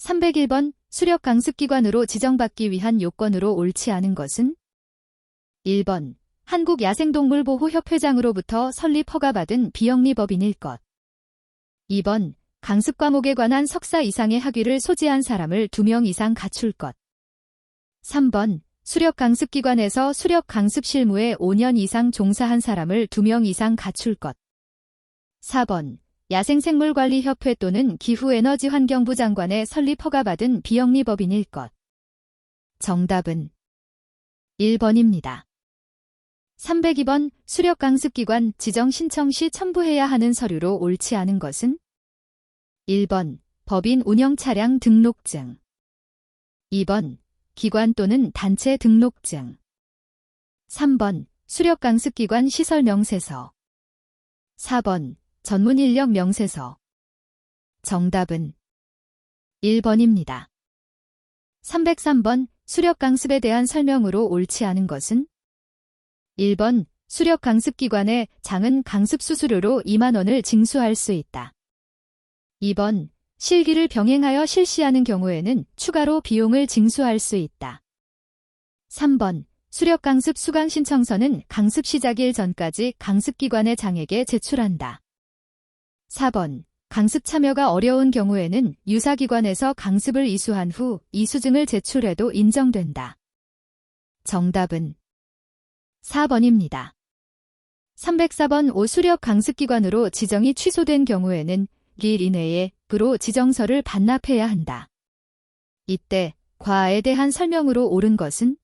301번 수력강습기관으로 지정받기 위한 요건으로 옳지 않은 것은 1번 한국야생동물보호협회장으로부터 설립 허가받은 비영리법인일 것. 2번 강습과목에 관한 석사 이상의 학위를 소지한 사람을 2명 이상 갖출 것. 3번 수력강습기관에서 수력강습 실무에 5년 이상 종사한 사람을 2명 이상 갖출 것. 4번 야생생물관리협회 또는 기후에너지환경부 장관의 설립 허가받은 비영리법인일 것. 정답은 1번입니다. 302번 수력강습기관 지정 신청 시 첨부해야 하는 서류로 옳지 않은 것은 1번 법인 운영차량 등록증, 2번 기관 또는 단체 등록증, 3번 수력강습기관 시설명세서, 4번 전문인력명세서. 정답은 1번입니다. 303번 수력강습에 대한 설명으로 옳지 않은 것은 1번 수력강습기관에 장은 강습수수료로 2만 원을 징수할 수 있다. 2번 실기를 병행하여 실시하는 경우에는 추가로 비용을 징수할 수 있다. 3번 수력강습 수강신청서는 강습 시작일 전까지 강습기관의 장에게 제출한다. 4번 강습 참여가 어려운 경우에는 유사기관에서 강습을 이수한 후 이수증을 제출해도 인정된다. 정답은 4번입니다. 304번 5 수력강습기관으로 지정이 취소된 경우에는 2일 이내에 부로 지정서를 반납해야 한다. 이때 과에 대한 설명으로 옳은 것은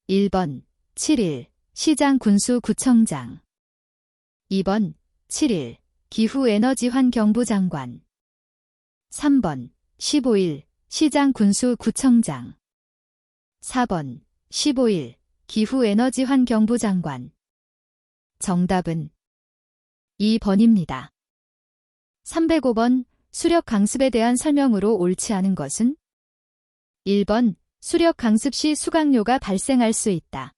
1번 7일 시장군수구청장, 2번 7일 기후에너지환경부 장관, 3번 15일 시장군수구청장, 4번 15일 기후에너지환경부 장관. 정답은 2번입니다. 305번 수력강습에 대한 설명으로 옳지 않은 것은 1번 수력강습 시 수강료가 발생할 수 있다.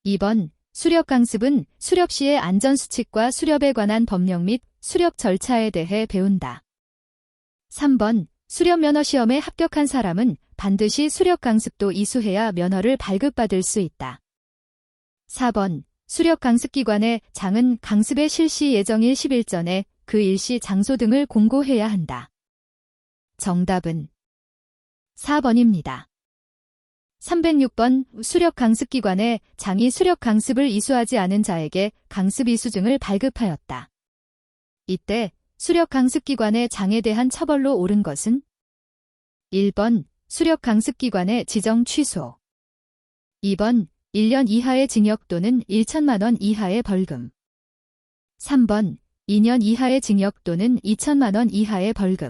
2번 수력강습은 수렵 시의 안전수칙과 수렵에 관한 법령 및 수렵 절차에 대해 배운다. 3번 수렵면허시험에 합격한 사람은 반드시 수력강습도 이수해야 면허를 발급받을 수 있다. 4번 수력강습기관의 장은 강습의 실시 예정일 10일 전에 그 일시 장소 등을 공고해야 한다. 정답은 4번입니다. 306번 수력강습기관에 장이 수력강습을 이수하지 않은 자에게 강습 이수증을 발급하였다. 이때 수력강습기관의 장에 대한 처벌로 옳은 것은 1번 수력강습기관의 지정 취소, 2번 1년 이하의 징역 또는 1천만 원 이하의 벌금, 3번 2년 이하의 징역 또는 2천만 원 이하의 벌금,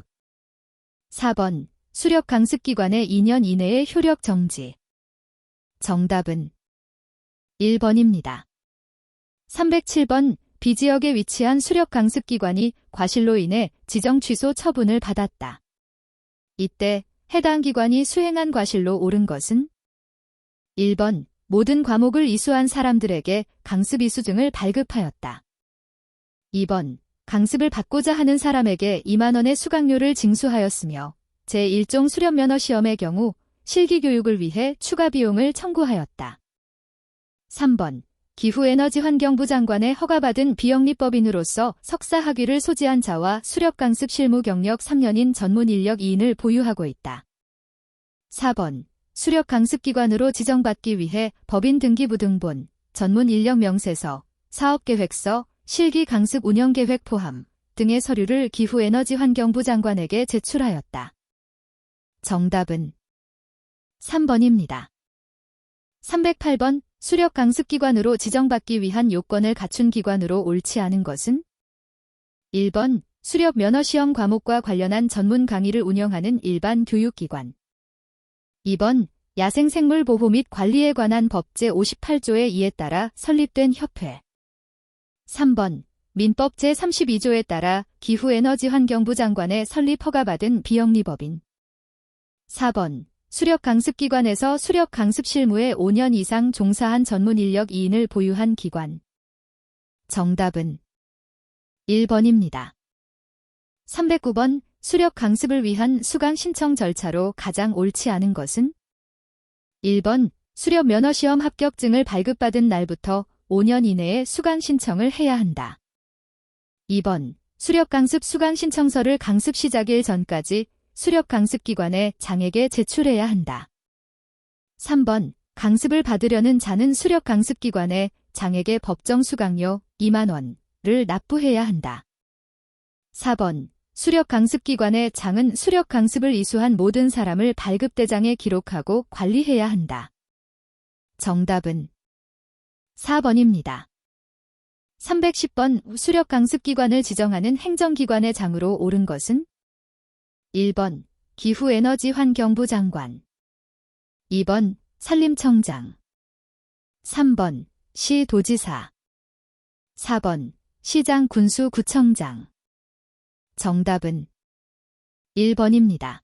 4번 수력강습기관의 2년 이내의 효력 정지. 정답은 1번입니다. 307번 B지역에 위치한 수력강습기관이 과실로 인해 지정 취소 처분을 받았다. 이때 해당 기관이 수행한 과실로 옳은 것은 1번 모든 과목을 이수한 사람들에게 강습 이수증을 발급하였다. 2번 강습을 받고자 하는 사람에게 2만 원의 수강료를 징수하였으며 제1종 수렵면허시험의 경우 실기교육을 위해 추가 비용을 청구하였다. 3번 기후에너지환경부 장관의 허가받은 비영리법인으로서 석사 학위를 소지한 자와 수력강습 실무 경력 3년인 전문인력 2인을 보유하고 있다. 4번 수력강습기관으로 지정받기 위해 법인 등기부 등본, 전문인력명세서, 사업계획서, 실기강습 운영계획 포함 등의 서류를 기후에너지환경부 장관에게 제출하였다. 정답은 3번입니다. 308번 수력강습기관으로 지정받기 위한 요건을 갖춘 기관으로 옳지 않은 것은 1번 수렵면허시험 과목과 관련한 전문 강의를 운영하는 일반 교육기관, 2번 야생생물보호 및 관리에 관한 법 제58조의 2에 따라 설립된 협회, 3번 민법 제32조에 따라 기후에너지환경부 장관의 설립 허가받은 비영리법인, 4번 수력강습기관에서 수력강습 실무에 5년 이상 종사한 전문인력 2인을 보유한 기관. 정답은 1번입니다. 309번 수렵 강습을 위한 수강 신청 절차로 가장 옳지 않은 것은? 1번 수렵 면허시험 합격증을 발급받은 날부터 5년 이내에 수강 신청을 해야 한다. 2번 수렵 강습 수강 신청서를 강습 시작일 전까지 수렵 강습기관에 장에게 제출해야 한다. 3번 강습을 받으려는 자는 수렵 강습기관에 장에게 법정 수강료 2만 원을 납부해야 한다. 4번 수렵 강습기관의 장은 수렵 강습을 이수한 모든 사람을 발급대장에 기록하고 관리해야 한다. 정답은 4번입니다. 310번 수렵 강습기관을 지정하는 행정기관의 장으로 옳은 것은? 1번 기후에너지환경부 장관, 2번 산림청장, 3번 시도지사, 4번 시장 군수구청장. 정답은 1번입니다.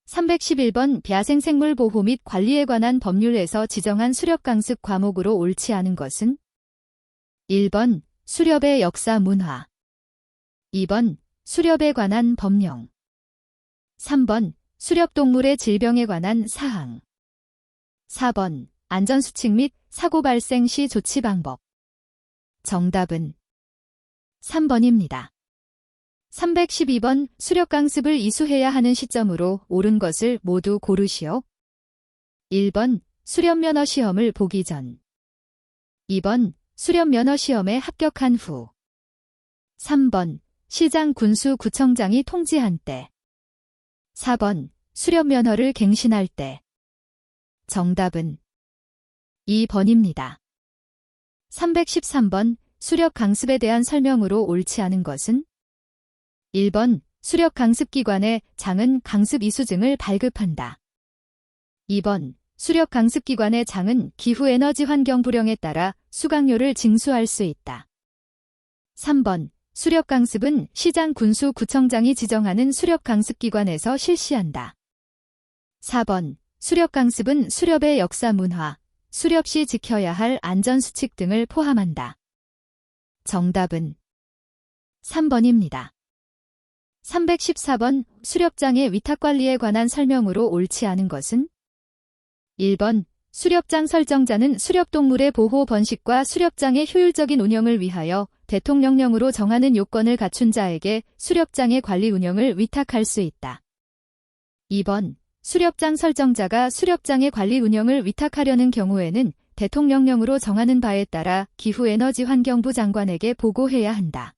311번 야생생물보호 및 관리에 관한 법률에서 지정한 수렵강습 과목으로 옳지 않은 것은? 1번 수렵의 역사 문화, 2번 수렵에 관한 법령, 3번 수렵동물의 질병에 관한 사항, 4번 안전수칙 및 사고 발생 시 조치 방법. 정답은 3번입니다. 312번 수렵강습을 이수해야 하는 시점으로 옳은 것을 모두 고르시오. 1번 수렵면허시험을 보기 전, 2번 수렵면허시험에 합격한 후, 3번 시장 군수구청장이 통지한 때, 4번 수렵면허를 갱신할 때. 정답은 2번입니다. 313번 수렵 강습에 대한 설명으로 옳지 않은 것은? 1번 수렵 강습기관의 장은 강습 이수증을 발급한다. 2번 수렵 강습기관의 장은 기후에너지 환경 불량에 따라 수강료를 징수할 수 있다. 3번 수렵 강습은 시장 군수구청장이 지정하는 수렵 강습기관에서 실시한다. 4번 수렵 강습은 수렵의 역사 문화, 수렵 시 지켜야 할 안전수칙 등을 포함한다. 정답은 3번입니다. 314번 수렵장의 위탁관리에 관한 설명으로 옳지 않은 것은? 1번 수렵장 설정자는 수렵동물의 보호 번식과 수렵장의 효율적인 운영을 위하여 대통령령으로 정하는 요건을 갖춘 자에게 수렵장의 관리 운영을 위탁할 수 있다. 2번 수렵장 설정자가 수렵장의 관리 운영을 위탁하려는 경우에는 대통령령으로 정하는 바에 따라 기후에너지환경부 장관에게 보고해야 한다.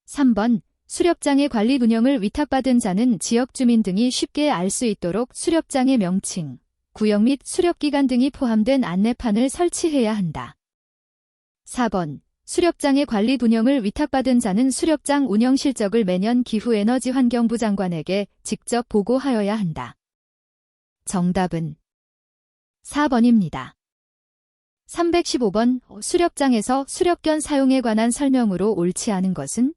3번 수렵장의 관리 운영을 위탁받은 자는 지역 주민 등이 쉽게 알 수 있도록 수렵장의 명칭, 구역 및 수렵기간 등이 포함된 안내판을 설치해야 한다. 4번 수렵장의 관리 운영을 위탁받은 자는 수렵장 운영 실적을 매년 기후에너지환경부 장관에게 직접 보고하여야 한다. 정답은 4번입니다. 315번 수렵장에서 수렵견 사용에 관한 설명으로 옳지 않은 것은?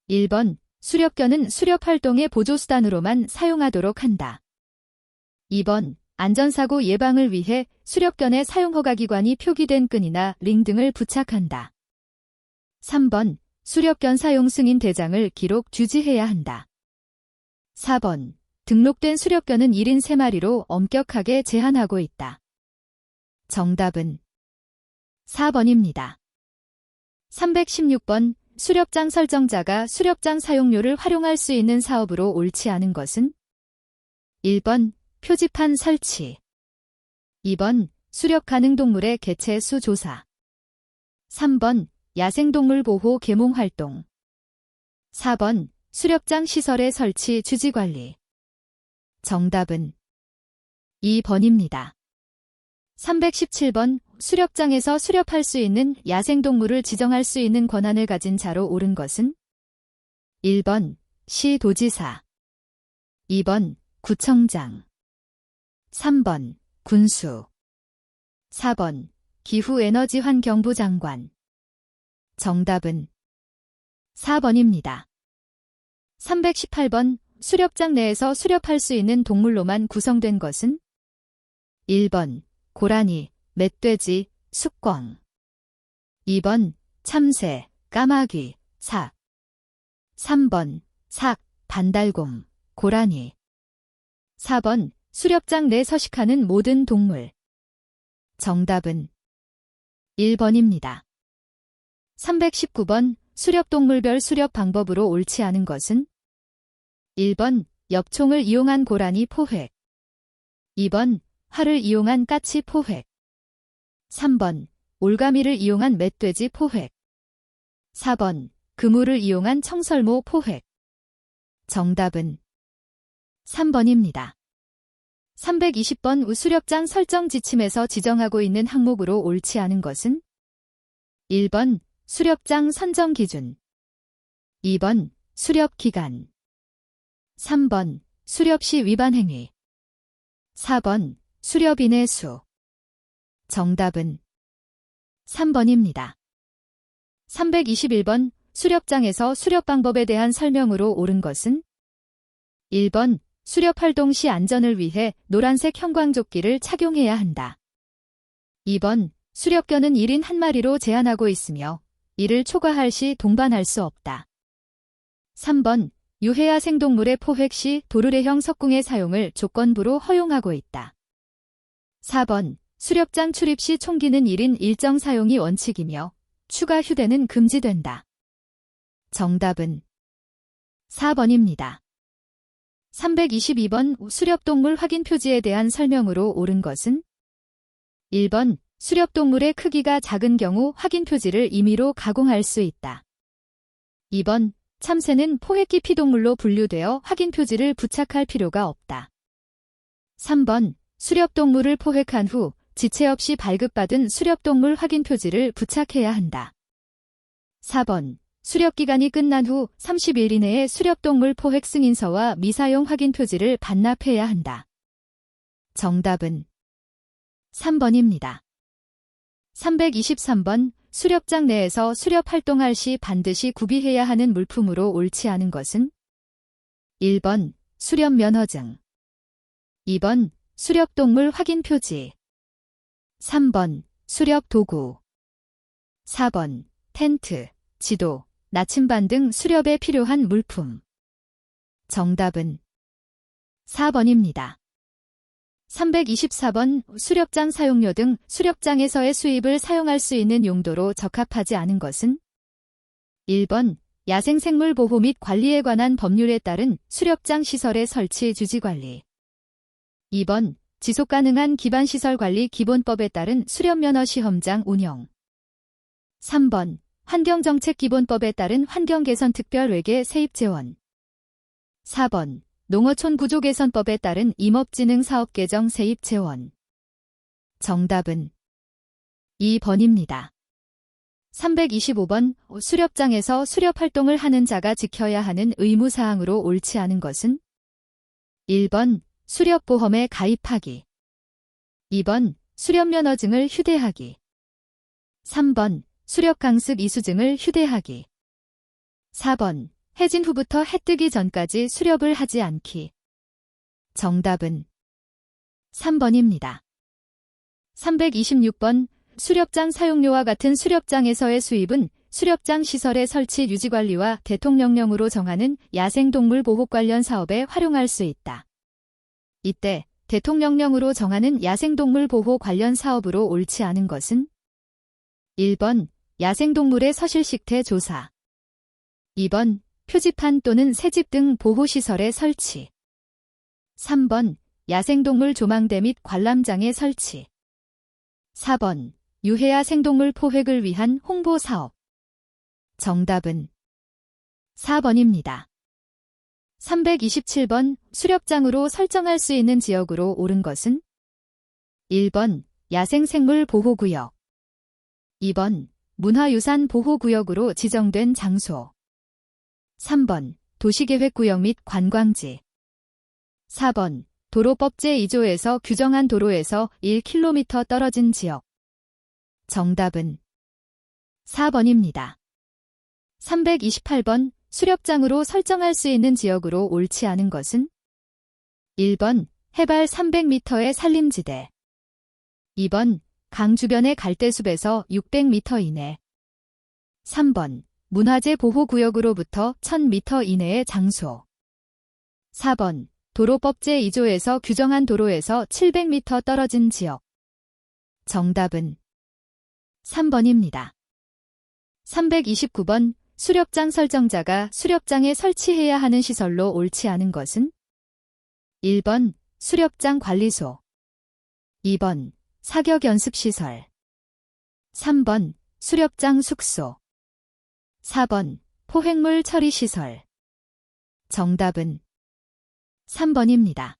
1번 수렵견은 수렵활동의 보조수단으로만 사용하도록 한다. 2번 안전사고 예방을 위해 수렵견의 사용허가기관이 표기된 끈이나 링 등을 부착한다. 3번 수렵견 사용 승인 대장을 기록 주지해야 한다. 4번 등록된 수렵견은 1인 3마리로 엄격하게 제한하고 있다. 정답은 4번입니다. 316번 수렵장 설정자가 수렵장 사용료를 활용할 수 있는 사업으로 옳지 않은 것은? 1번 표지판 설치, 2번 수렵 가능 동물의 개체 수 조사, 3번 야생동물 보호 계몽 활동, 4번 수렵장 시설의 설치 주지 관리. 정답은 2번입니다. 317번 수렵장에서 수렵할 수 있는 야생동물을 지정할 수 있는 권한을 가진 자로 옳은 것은? 1번 시도지사, 2번 구청장, 3번 군수, 4번 기후에너지환경부 장관. 정답은 4번입니다. 318번 수렵장 내에서 수렵할 수 있는 동물로만 구성된 것은? 1번 고라니, 멧돼지, 숙광, 2번 참새, 까마귀, 삭, 3번 삭, 반달곰, 고라니. 4번 수렵장 내 서식하는 모든 동물. 정답은 1번입니다. 319번 수렵동물별 수렵 방법으로 옳지 않은 것은 1번 엽총을 이용한 고라니 포획, 2번 활을 이용한 까치 포획, 3번 올가미를 이용한 멧돼지 포획, 4번 그물을 이용한 청설모 포획. 정답은 3번입니다. 320번 수렵장 설정 지침에서 지정하고 있는 항목으로 옳지 않은 것은 1번 수렵장 선정 기준, 2번 수렵 기간, 3번 수렵 시 위반 행위, 4번 수렵인의 수. 정답은 3번입니다. 321번 수렵장에서 수렵 방법에 대한 설명으로 옳은 것은 1번 수렵 활동 시 안전을 위해 노란색 형광조끼를 착용해야 한다. 2번 수렵견은 1인 1마리로 제한하고 있으며 이를 초과할 시 동반할 수 없다. 3번 유해야 생동물의 포획 시 도르래형 석궁의 사용을 조건부로 허용하고 있다. 4번 수렵장 출입 시 총기는 1인 1정 사용이 원칙이며 추가 휴대는 금지된다. 정답은 4번입니다. 322번 수렵동물 확인 표지에 대한 설명으로 옳은 것은 1번 수렵동물의 크기가 작은 경우 확인 표지를 임의로 가공할 수 있다. 2번 참새는 포획기 피동물로 분류되어 확인 표지를 부착할 필요가 없다. 3번 수렵동물을 포획한 후 지체 없이 발급받은 수렵동물 확인 표지를 부착해야 한다. 4번 수렵기간이 끝난 후 30일 이내에 수렵동물 포획 승인서와 미사용 확인 표지를 반납해야 한다. 정답은 3번입니다. 323번 수렵장 내에서 수렵 활동할 시 반드시 구비해야 하는 물품으로 옳지 않은 것은 1번 수렵 면허증, 2번 수렵동물 확인 표지, 3번 수렵 도구, 4번 텐트, 지도, 나침반 등 수렵에 필요한 물품. 정답은 4번입니다. 324번 수렵장 사용료 등 수렵장에서의 수입을 사용할 수 있는 용도로 적합하지 않은 것은 1번 야생생물 보호 및 관리에 관한 법률에 따른 수렵장 시설의 설치 주지관리, 2번 지속가능한 기반시설관리 기본법에 따른 수렵면허 시험장 운영, 3번 환경정책기본법에 따른 환경개선특별외계 세입재원, 4번 농어촌 구조개선법에 따른 임업진흥사업 개정 세입재원. 정답은 2번입니다. 325번 수렵장에서 수렵활동을 하는 자가 지켜야 하는 의무사항으로 옳지 않은 것은 1번 수렵보험에 가입하기, 2번 수렵면허증을 휴대하기, 3번 수렵강습 이수증을 휴대하기, 4번 해진 후부터 해 뜨기 전까지 수렵을 하지 않기. 정답은 3번입니다. 326번 수렵장 사용료와 같은 수렵장에서의 수입은 수렵장 시설의 설치 유지관리와 대통령령으로 정하는 야생동물 보호 관련 사업에 활용할 수 있다. 이때 대통령령으로 정하는 야생동물 보호 관련 사업으로 옳지 않은 것은 1번 야생동물의 서실식태 조사, 2번 표지판 또는 새집 등 보호시설의 설치, 3번 야생동물 조망대 및 관람장의 설치, 4번 유해야 생동물 포획을 위한 홍보사업. 정답은 4번입니다. 327번 수렵장으로 설정할 수 있는 지역으로 옳은 것은 1번 야생생물 보호구역, 2번 문화유산 보호구역으로 지정된 장소, 3번 도시계획구역 및 관광지, 4번 도로법 제2조에서 규정한 도로에서 1km 떨어진 지역. 정답은 4번입니다. 328번 수렵장으로 설정할 수 있는 지역으로 옳지 않은 것은 1번 해발 300m의 산림지대, 2번 강 주변의 갈대숲에서 600m 이내, 3번 문화재 보호구역으로부터 1000m 이내의 장소. 4번. 도로법 제2조에서 규정한 도로에서 700m 떨어진 지역. 정답은 3번입니다. 329번. 수렵장 설정자가 수렵장에 설치해야 하는 시설로 옳지 않은 것은? 1번. 수렵장 관리소. 2번. 사격 연습시설. 3번. 수렵장 숙소. 4번. 포획물 처리시설. 정답은 3번입니다.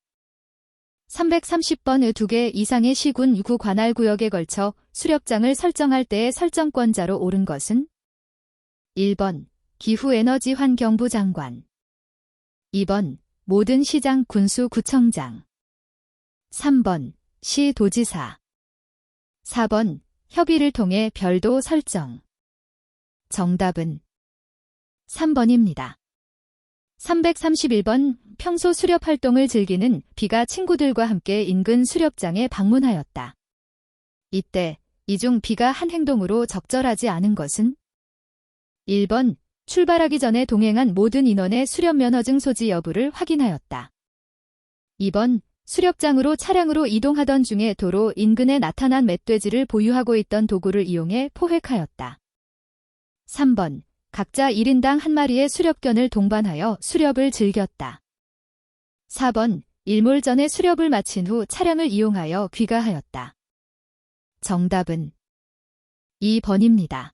330번. 2개 이상의 시군 구 관할 구역에 걸쳐 수렵장을 설정할 때의 설정권자로 옳은 것은? 1번. 기후에너지환경부 장관. 2번. 모든 시장 군수구청장. 3번. 시도지사. 4번. 협의를 통해 별도 설정. 정답은 3번입니다. 331번. 평소 수렵 활동을 즐기는 B가 친구들과 함께 인근 수렵장에 방문하였다. 이때 이 중 B가 한 행동으로 적절하지 않은 것은? 1번. 출발하기 전에 동행한 모든 인원의 수렵 면허증 소지 여부를 확인하였다. 2번. 수렵장으로 차량으로 이동하던 중에 도로 인근에 나타난 멧돼지를 보유하고 있던 도구를 이용해 포획하였다. 3번. 각자 1인당 한 마리의 수렵견을 동반하여 수렵을 즐겼다. 4번. 일몰 전에 수렵을 마친 후 차량을 이용하여 귀가하였다. 정답은 2번입니다.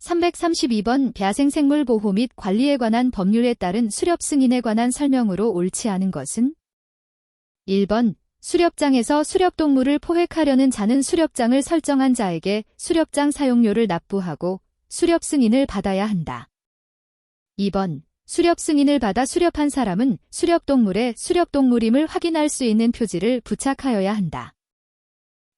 332번. 야생생물 보호 및 관리에 관한 법률에 따른 수렵 승인에 관한 설명으로 옳지 않은 것은? 1번. 수렵장에서 수렵동물을 포획하려는 자는 수렵장을 설정한 자에게 수렵장 사용료를 납부하고 수렵 승인을 받아야 한다. 2번. 수렵 승인을 받아 수렵한 사람은 수렵동물의 수렵동물임을 확인할 수 있는 표지를 부착하여야 한다.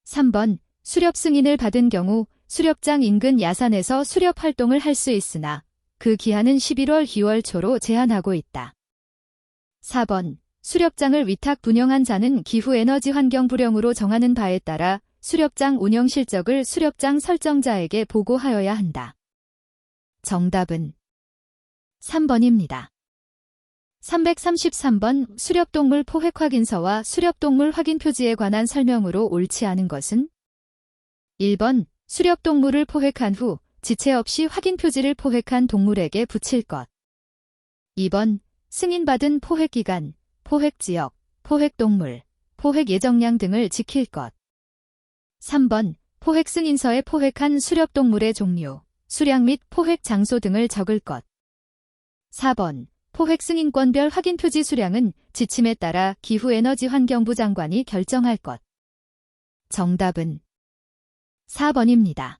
3번. 수렵 승인을 받은 경우 수렵장 인근 야산에서 수렵 활동을 할 수 있으나 그 기한은 11월 2월 초로 제한하고 있다. 4번. 수렵장을 위탁 분영한 자는 기후에너지환경부령으로 정하는 바에 따라 수렵장 운영 실적을 수렵장 설정자에게 보고하여야 한다. 정답은 3번입니다. 333번. 수렵동물 포획 확인서와 수렵동물 확인 표지에 관한 설명으로 옳지 않은 것은? 1번. 수렵동물을 포획한 후 지체 없이 확인 표지를 포획한 동물에게 붙일 것. 2번. 승인받은 포획기간, 포획지역, 포획동물, 포획예정량 등을 지킬 것. 3번. 포획 승인서에 포획한 수렵동물의 종류, 수량 및 포획 장소 등을 적을 것. 4번. 포획 승인권별 확인 표지 수량은 지침에 따라 기후에너지환경부 장관이 결정할 것. 정답은 4번입니다.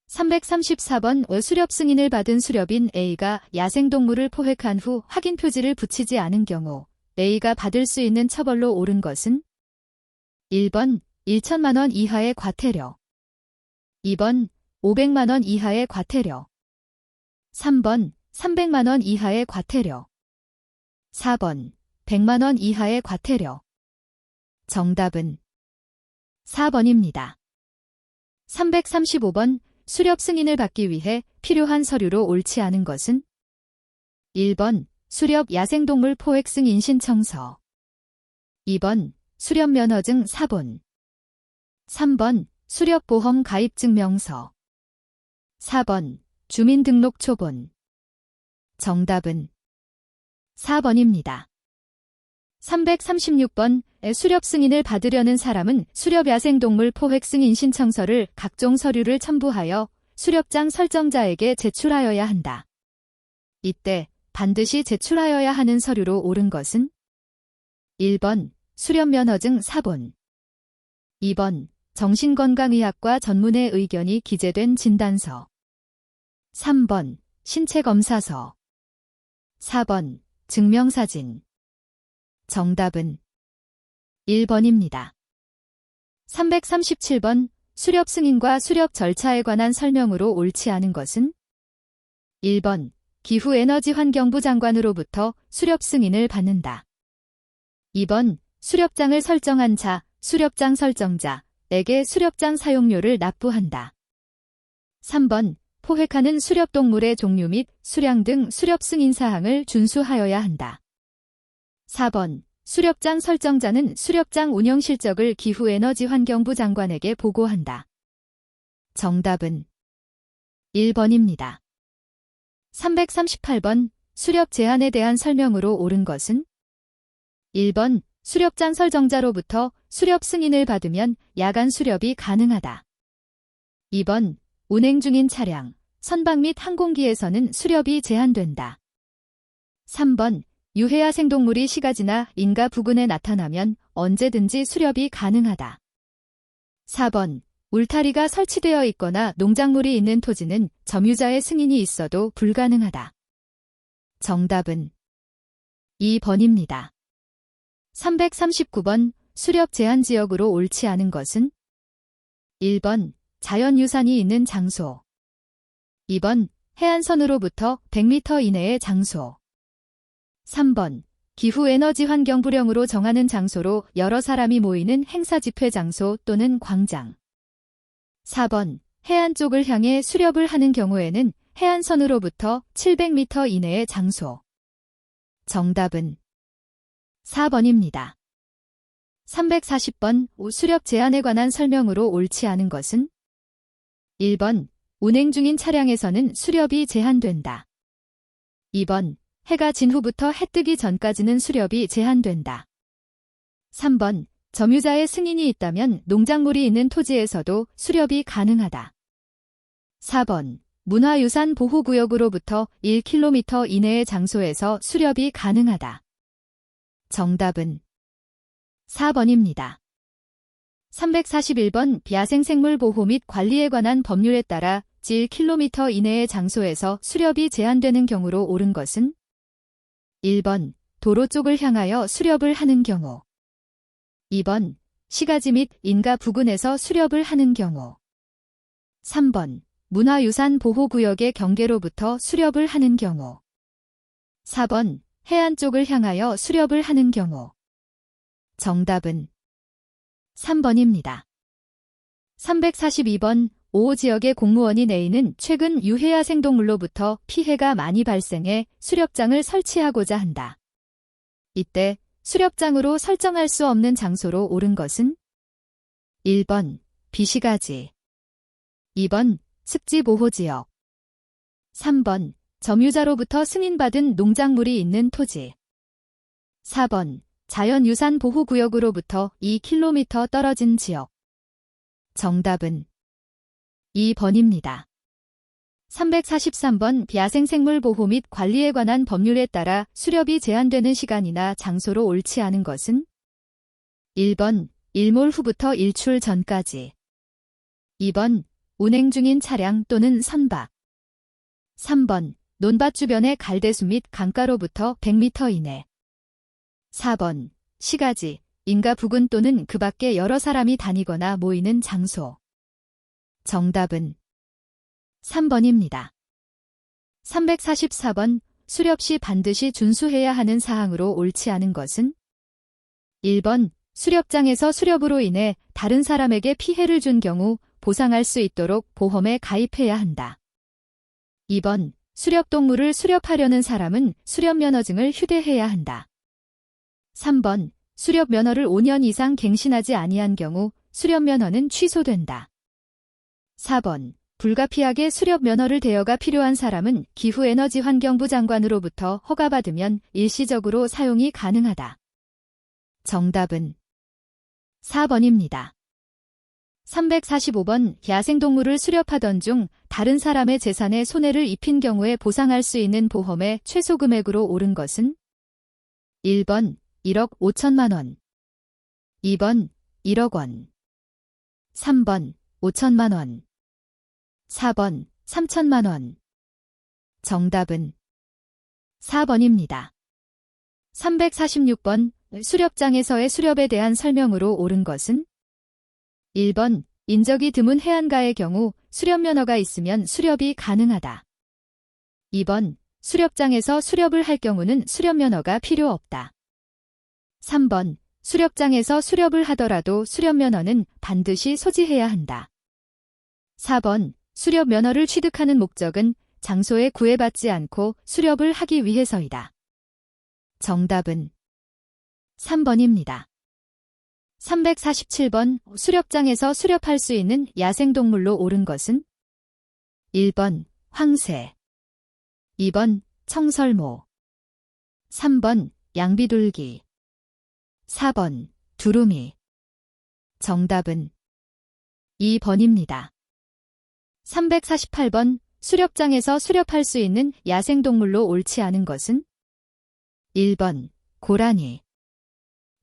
334번. 수렵 승인을 받은 수렵인 A가 야생동물을 포획한 후 확인 표지를 붙이지 않은 경우 A가 받을 수 있는 처벌로 옳은 것은? 1번. 1천만 원 이하의 과태료. 2번. 500만 원 이하의 과태료. 3번. 300만 원 이하의 과태료. 4번. 100만 원 이하의 과태료. 정답은 4번입니다. 335번. 수렵 승인을 받기 위해 필요한 서류로 옳지 않은 것은? 1번. 수렵 야생동물 포획 승인 신청서. 2번. 수렵 면허증 사본. 3번. 수렵보험 가입 증명서. 4번. 주민등록 초본. 정답은 4번입니다. 336번. 수렵 승인을 받으려는 사람은 수렵 야생동물 포획 승인 신청서를 각종 서류를 첨부하여 수렵장 설정자에게 제출하여야 한다. 이때 반드시 제출하여야 하는 서류로 옳은 것은? 1번. 수렵 면허증 사본. 2번. 정신건강의학과 전문의 의견이 기재된 진단서. 3번. 신체검사서. 4번. 증명사진. 정답은 1번입니다. 337번. 수렵 승인과 수렵 절차에 관한 설명으로 옳지 않은 것은? 1번. 기후에너지환경부 장관으로부터 수렵 승인을 받는다. 2번. 수렵장을 설정한 자, 수렵장 설정자에게 수렵장 사용료를 납부한다. 3번. 포획하는 수렵동물의 종류 및 수량 등 수렵 승인 사항을 준수하여야 한다. 4번. 수렵장 설정자는 수렵장 운영 실적을 기후에너지환경부 장관에게 보고한다. 정답은 1번입니다. 338번. 수렵 제한에 대한 설명으로 옳은 것은? 1번. 수렵장 설정자로부터 수렵 승인을 받으면 야간 수렵이 가능하다. 2번. 운행 중인 차량, 선박 및 항공기에서는 수렵이 제한된다. 3번. 유해야 생동물이 시가지나 인가 부근에 나타나면 언제든지 수렵이 가능하다. 4번. 울타리가 설치되어 있거나 농작물이 있는 토지는 점유자의 승인이 있어도 불가능하다. 정답은 2번입니다. 339번. 수렵 제한 지역으로 옳지 않은 것은? 1번. 자연유산이 있는 장소. 2번. 해안선으로부터 100m 이내의 장소. 3번. 기후에너지환경부령으로 정하는 장소로 여러 사람이 모이는 행사 집회 장소 또는 광장. 4번. 해안 쪽을 향해 수렵을 하는 경우에는 해안선으로부터 700m 이내의 장소. 정답은 4번입니다. 340번. 수렵 제한에 관한 설명으로 옳지 않은 것은? 1번. 운행 중인 차량에서는 수렵이 제한된다. 2번. 해가 진 후부터 해 뜨기 전까지는 수렵이 제한된다. 3번. 점유자의 승인이 있다면 농작물이 있는 토지에서도 수렵이 가능하다. 4번. 문화유산 보호구역으로부터 1km 이내의 장소에서 수렵이 가능하다. 정답은 4번입니다. 341번. 야생생물 보호 및 관리에 관한 법률에 따라 1km 이내의 장소에서 수렵이 제한되는 경우로 옳은 것은? 1번. 도로 쪽을 향하여 수렵을 하는 경우. 2번. 시가지 및 인가 부근에서 수렵을 하는 경우. 3번. 문화유산 보호구역의 경계로부터 수렵을 하는 경우. 4번. 해안 쪽을 향하여 수렵을 하는 경우. 정답은 3번입니다. 342번. 5호 지역의 공무원이 내이는 최근 유해야 생동물로부터 피해가 많이 발생해 수렵장을 설치하고자 한다. 이때 수렵장으로 설정할 수 없는 장소로 옳은 것은? 1번. 비시가지. 2번. 습지보호지역. 3번. 점유자로부터 승인받은 농작물이 있는 토지. 4번. 자연유산 보호구역으로부터 2km 떨어진 지역. 정답은 2번입니다. 343번. 야생생물 보호 및 관리에 관한 법률에 따라 수렵이 제한되는 시간이나 장소로 옳지 않은 것은? 1번. 일몰 후부터 일출 전까지. 2번. 운행 중인 차량 또는 선박. 3번. 논밭 주변의 갈대수 및 강가로부터 100m 이내. 4번. 시가지, 인가 부근 또는 그 밖에 여러 사람이 다니거나 모이는 장소. 정답은 3번입니다. 344번. 수렵 시 반드시 준수해야 하는 사항으로 옳지 않은 것은? 1번. 수렵장에서 수렵으로 인해 다른 사람에게 피해를 준 경우 보상할 수 있도록 보험에 가입해야 한다. 2번. 수렵동물을 수렵하려는 사람은 수렵면허증을 휴대해야 한다. 3번. 수렵면허를 5년 이상 갱신하지 아니한 경우 수렵면허는 취소된다. 4번. 불가피하게 수렵면허를 대여가 필요한 사람은 기후에너지환경부 장관으로부터 허가받으면 일시적으로 사용이 가능하다. 정답은 4번입니다. 345번. 야생동물을 수렵하던 중 다른 사람의 재산에 손해를 입힌 경우에 보상할 수 있는 보험의 최소 금액으로 옳은 것은? 1번. 1억 5천만 원. 2번. 1억 원. 3번. 5천만 원. 4번. 3천만 원. 정답은 4번입니다. 346번. 수렵장에서의 수렵에 대한 설명으로 옳은 것은? 1번. 인적이 드문 해안가의 경우 수렵면허가 있으면 수렵이 가능하다. 2번. 수렵장에서 수렵을 할 경우는 수렵면허가 필요 없다. 3번. 수렵장에서 수렵을 하더라도 수렵면허는 반드시 소지해야 한다. 4번. 수렵 면허를 취득하는 목적은 장소에 구애받지 않고 수렵을 하기 위해서이다. 정답은 3번입니다. 347번 수렵장에서 수렵할 수 있는 야생동물로 옳은 것은 1번 황새, 2번 청설모, 3번 양비둘기, 4번 두루미. 정답은 2번입니다. 348번 수렵장에서 수렵할 수 있는 야생동물로 옳지 않은 것은 1번 고라니,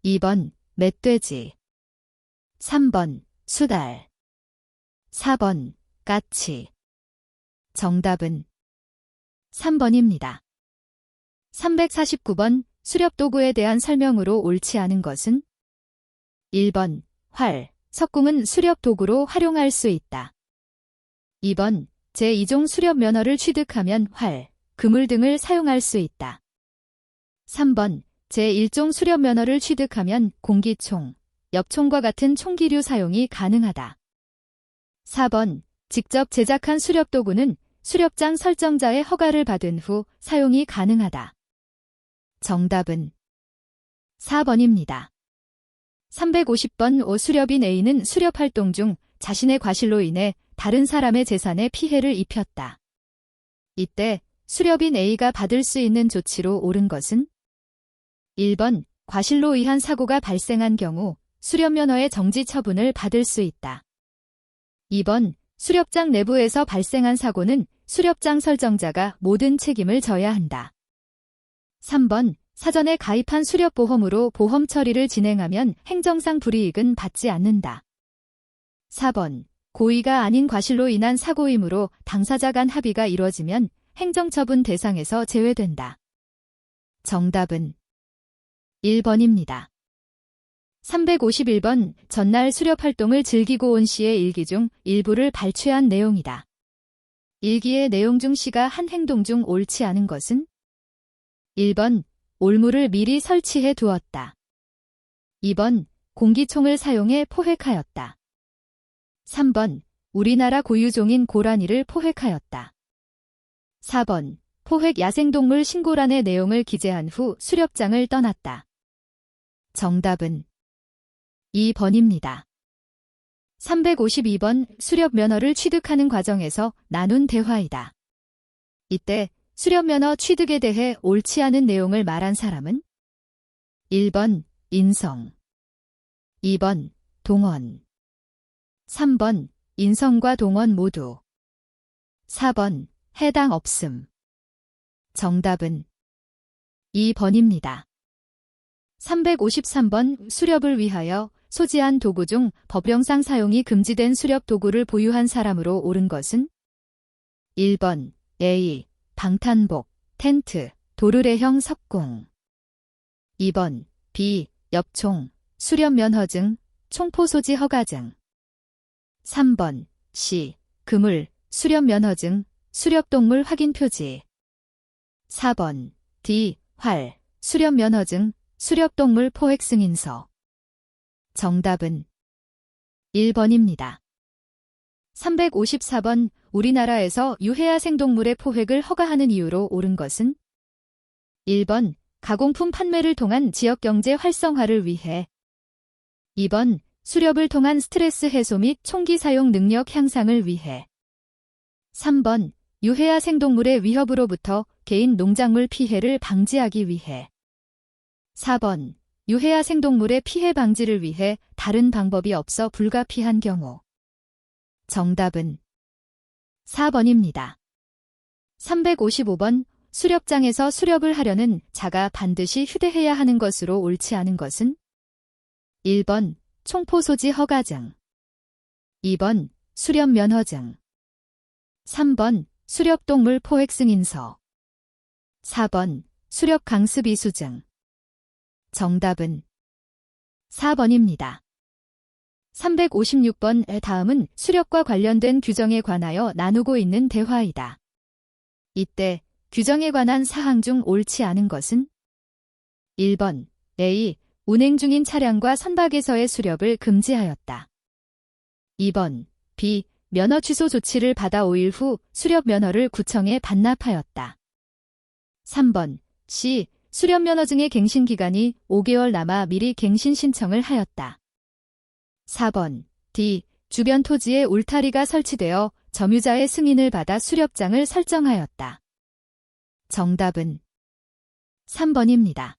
2번 멧돼지, 3번 수달, 4번 까치. 정답은 3번입니다. 349번 수렵도구에 대한 설명으로 옳지 않은 것은 1번 활, 석궁은 수렵도구로 활용할 수 있다. 2번 제2종 수렵 면허를 취득하면 활, 그물 등을 사용할 수 있다. 3번 제1종 수렵 면허를 취득하면 공기총, 엽총과 같은 총기류 사용이 가능하다. 4번 직접 제작한 수렵도구는 수렵장 설정자의 허가를 받은 후 사용이 가능하다. 정답은 4번입니다. 350번 오수렵인 A는 수렵활동 중 자신의 과실로 인해 다른 사람의 재산에 피해를 입혔다. 이때 수렵인 A가 받을 수 있는 조치로 옳은 것은 1번 과실로 의한 사고가 발생한 경우 수렵면허의 정지 처분을 받을 수 있다. 2번 수렵장 내부에서 발생한 사고는 수렵장 설정자가 모든 책임을 져야 한다. 3번 사전에 가입한 수렵보험으로 보험 처리를 진행하면 행정상 불이익은 받지 않는다. 4번 고의가 아닌 과실로 인한 사고이므로 당사자 간 합의가 이루어지면 행정처분 대상에서 제외된다. 정답은 1번입니다. 351번 전날 수렵활동을 즐기고 온 씨의 일기 중 일부를 발췌한 내용이다. 일기의 내용 중 씨가 한 행동 중 옳지 않은 것은 1번 올무를 미리 설치해 두었다. 2번 공기총을 사용해 포획하였다. 3번 우리나라 고유종인 고라니를 포획하였다. 4번 포획 야생동물 신고란의 내용을 기재한 후 수렵장을 떠났다. 정답은 2번입니다. 352번 수렵 면허를 취득하는 과정에서 나눈 대화이다. 이때 수렵 면허 취득에 대해 옳지 않은 내용을 말한 사람은 1번 인성, 2번 동원, 3번 인성과 동원 모두, 4번 해당 없음. 정답은 2번입니다. 353번 수렵을 위하여 소지한 도구 중 법령상 사용이 금지된 수렵 도구를 보유한 사람으로 옳은 것은 1번 A. 방탄복, 텐트, 도르래형 석궁, 2번 B. 엽총, 수렵 면허증, 총포 소지 허가증, 3번 C. 그물, 수렵 면허증, 수렵동물 확인 표지, 4번 D. 활, 수렵 면허증, 수렵동물 포획 승인서. 정답은 1번입니다. 354번 우리나라에서 유해야생동물의 포획을 허가하는 이유로 옳은 것은 1번 가공품 판매를 통한 지역경제 활성화를 위해, 2번 수렵을 통한 스트레스 해소 및 총기 사용 능력 향상을 위해, 3번 유해야생동물의 위협으로부터 개인 농작물 피해를 방지하기 위해, 4번 유해야생동물의 피해 방지를 위해 다른 방법이 없어 불가피한 경우. 정답은 4번입니다. 355번 수렵장에서 수렵을 하려는 자가 반드시 휴대해야 하는 것으로 옳지 않은 것은 1번 총포 소지 허가증, 2번 수렵 면허증, 3번 수렵동물 포획 승인서, 4번 수렵 강습 이수증. 정답은 4번입니다. 356번 다음은 수렵과 관련된 규정에 관하여 나누고 있는 대화이다. 이때 규정에 관한 사항 중 옳지 않은 것은 1번 A. 운행 중인 차량과 선박에서의 수렵을 금지하였다. 2번 B. 면허 취소 조치를 받아 5일 후 수렵 면허를 구청에 반납하였다. 3번 C. 수렵 면허증의 갱신 기간이 5개월 남아 미리 갱신 신청을 하였다. 4번 D. 주변 토지에 울타리가 설치되어 점유자의 승인을 받아 수렵장을 설정하였다. 정답은 3번입니다.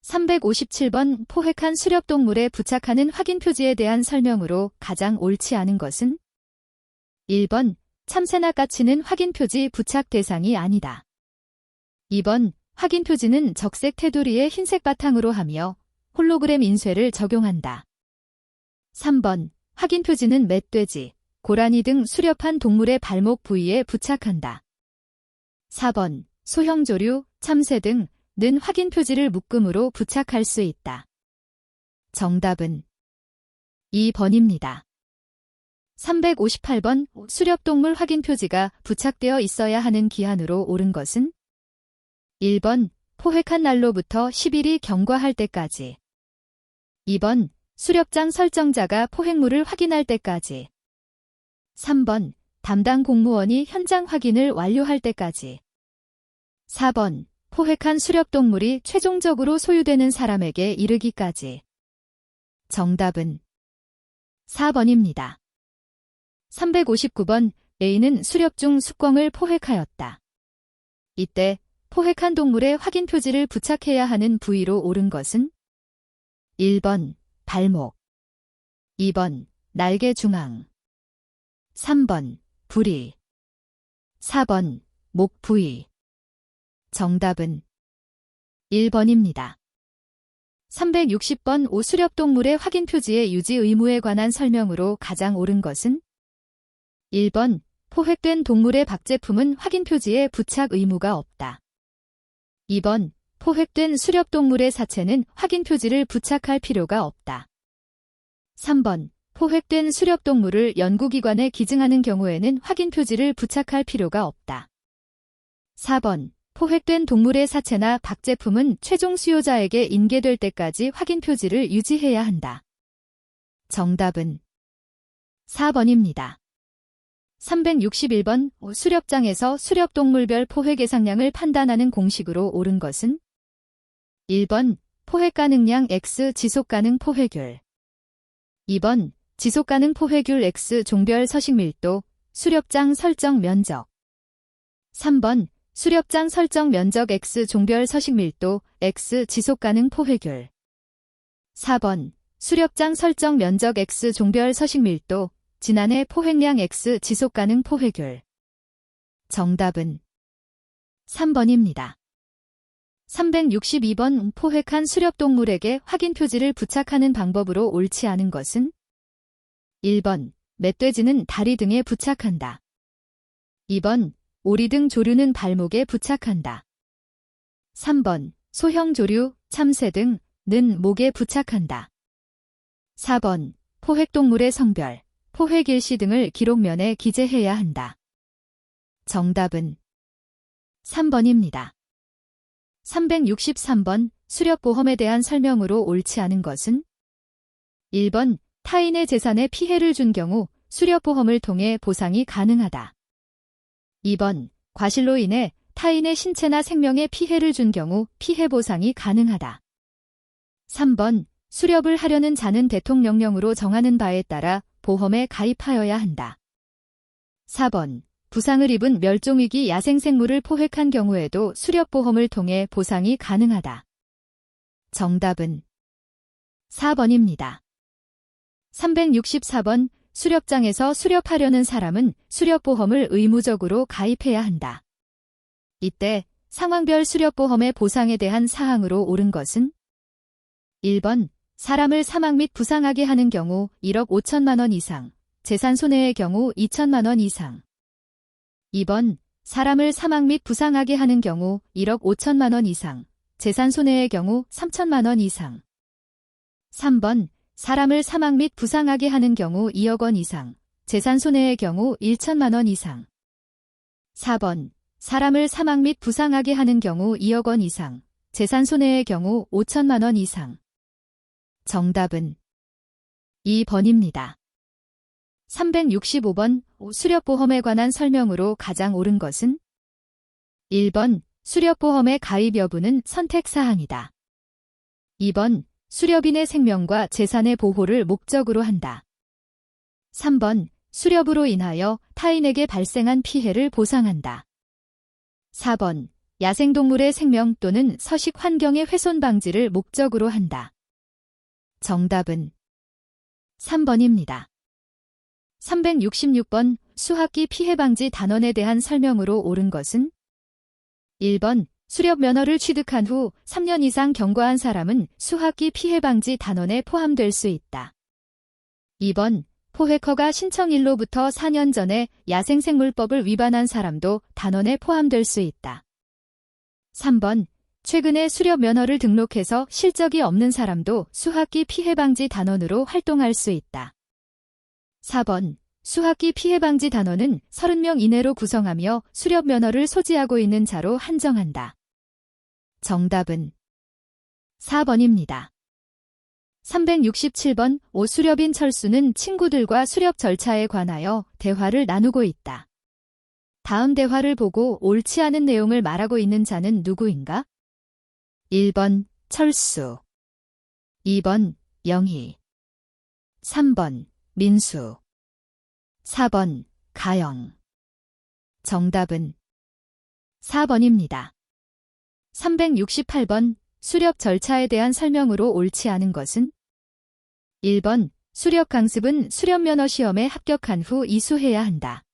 357번 포획한 수렵동물에 부착하는 확인 표지에 대한 설명으로 가장 옳지 않은 것은 1번 참새나 까치는 확인 표지 부착 대상이 아니다. 2번 확인 표지는 적색 테두리에 흰색 바탕으로 하며 홀로그램 인쇄를 적용한다. 3번 확인 표지는 멧돼지, 고라니 등 수렵한 동물의 발목 부위에 부착한다. 4번 소형 조류, 참새 등는 확인 표지를 묶음으로 부착할 수 있다. 정답은 2번입니다. 358번 수렵동물 확인 표지가 부착되어 있어야 하는 기한으로 옳은 것은 1번 포획한 날로부터 10일이 경과할 때까지. 2번 수렵장 설정자가 포획물을 확인할 때까지. 3번 담당 공무원이 현장 확인을 완료할 때까지. 4번 포획한 수렵동물이 최종적으로 소유되는 사람에게 이르기까지. 정답은 4번입니다. 359번 A는 수렵 중 숙광을 포획하였다. 이때 포획한 동물의 확인 표지를 부착해야 하는 부위로 옳은 것은 1번 발목, 2번 날개 중앙, 3번 부리, 4번 목 부위. 정답은 1번입니다. 360번 수렵동물의 확인 표지의 유지 의무에 관한 설명으로 가장 옳은 것은 1번 포획된 동물의 박제품은 확인 표지에 부착 의무가 없다. 2번 포획된 수렵동물의 사체는 확인 표지를 부착할 필요가 없다. 3번 포획된 수렵동물을 연구기관에 기증하는 경우에는 확인 표지를 부착할 필요가 없다. 4번 포획된 동물의 사체나 박제품은 최종 수요자에게 인계될 때까지 확인 표지를 유지해야 한다. 정답은 4번입니다. 361번 수렵장에서 수렵동물별 포획 예상량을 판단하는 공식으로 옳은 것은 1번 포획 가능량 X 지속 가능 포획율, 2번 지속 가능 포획율 X 종별 서식 밀도 수렵장 설정 면적, 3번 수렵장 설정 면적 X 종별 서식 밀도 X 지속 가능 포획율, 4번 수렵장 설정 면적 X 종별 서식 밀도 지난해 포획량 X 지속 가능 포획율. 정답은 3번입니다. 362번 포획한 수렵동물에게 확인 표지를 부착하는 방법으로 옳지 않은 것은 1번 멧돼지는 다리 등에 부착한다. 2번 오리 등 조류는 발목에 부착한다. 3번 소형 조류, 참새 등는 목에 부착한다. 4번 포획동물의 성별, 포획 일시 등을 기록면에 기재해야 한다. 정답은 3번입니다. 363번 수렵보험에 대한 설명으로 옳지 않은 것은 1번 타인의 재산에 피해를 준 경우 수렵보험을 통해 보상이 가능하다. 2번 과실로 인해 타인의 신체나 생명에 피해를 준 경우 피해 보상이 가능하다. 3번 수렵을 하려는 자는 대통령령으로 정하는 바에 따라 보험에 가입하여야 한다. 4번 부상을 입은 멸종위기 야생생물을 포획한 경우에도 수렵보험을 통해 보상이 가능하다. 정답은 4번입니다. 364번 수렵장에서 수렵하려는 사람은 수렵보험을 의무적으로 가입해야 한다. 이때 상황별 수렵보험의 보상에 대한 사항으로 옳은 것은 1번 사람을 사망 및 부상하게 하는 경우 1억 5천만 원 이상, 재산 손해의 경우 2천만 원 이상. 2번 사람을 사망 및 부상하게 하는 경우 1억 5천만 원 이상, 재산 손해의 경우 3천만 원 이상. 3번 사람을 사망 및 부상하게 하는 경우 2억 원 이상, 재산 손해의 경우 1천만 원 이상. 4번 사람을 사망 및 부상하게 하는 경우 2억 원 이상, 재산 손해의 경우 5천만 원 이상. 정답은 2번입니다. 365번 수렵보험에 관한 설명으로 가장 옳은 것은 1번 수렵보험의 가입 여부는 선택사항이다. 2번 수렵인의 생명과 재산의 보호를 목적으로 한다. 3번 수렵으로 인하여 타인에게 발생한 피해를 보상한다. 4번 야생동물의 생명 또는 서식 환경의 훼손 방지를 목적으로 한다. 정답은 3번입니다. 366번 수학기 피해 방지 단원에 대한 설명으로 옳은 것은 1번 수렵 면허를 취득한 후 3년 이상 경과한 사람은 수학기 피해 방지 단원에 포함될 수 있다. 2번 포획허가 신청일로부터 4년 전에 야생생물법을 위반한 사람도 단원에 포함될 수 있다. 3번 최근에 수렵 면허를 등록해서 실적이 없는 사람도 수학기 피해 방지 단원으로 활동할 수 있다. 4번 수학기 피해 방지 단원은 30명 이내로 구성하며 수렵 면허를 소지하고 있는 자로 한정한다. 정답은 4번입니다. 367번 수렵인 철수는 친구들과 수렵 절차에 관하여 대화를 나누고 있다. 다음 대화를 보고 옳지 않은 내용을 말하고 있는 자는 누구인가? 1번 철수, 2번 영희, 3번 민수, 4번 가영. 정답은 4번입니다. 368번 수렵 절차에 대한 설명으로 옳지 않은 것은 1번 수렵 강습은 수렵면허 시험에 합격한 후 이수해야 한다.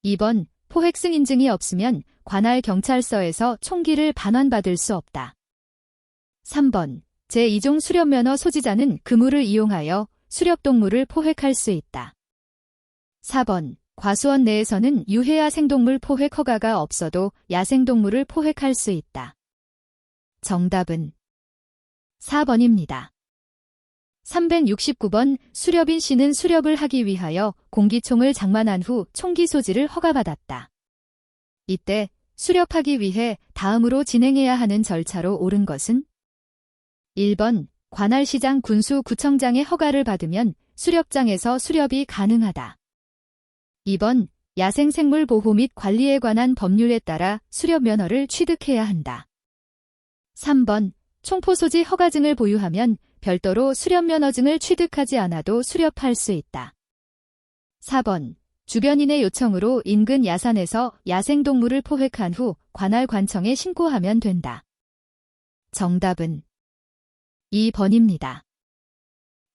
2번 포획승 인증이 없으면 관할 경찰서에서 총기를 반환받을 수 없다. 3번 제2종 수렵면허 소지자는 그물을 이용하여 수렵동물을 포획할 수 있다. 4번 과수원 내에서는 유해야 생동물 포획 허가가 없어도 야생동물을 포획할 수 있다. 정답은 4번입니다. 369번 수렵인 씨는 수렵을 하기 위하여 공기총을 장만한 후 총기 소지를 허가받았다. 이때 수렵하기 위해 다음으로 진행해야 하는 절차로 옳은 것은 1번 관할시장 군수구청장의 허가를 받으면 수렵장에서 수렵이 가능하다. 2번 야생생물 보호 및 관리에 관한 법률에 따라 수렵 면허를 취득해야 한다. 3번 총포 소지 허가증을 보유하면 별도로 수렵 면허증을 취득하지 않아도 수렵할 수 있다. 4번 주변인의 요청으로 인근 야산에서 야생동물을 포획한 후 관할 관청에 신고하면 된다. 정답은 2번입니다.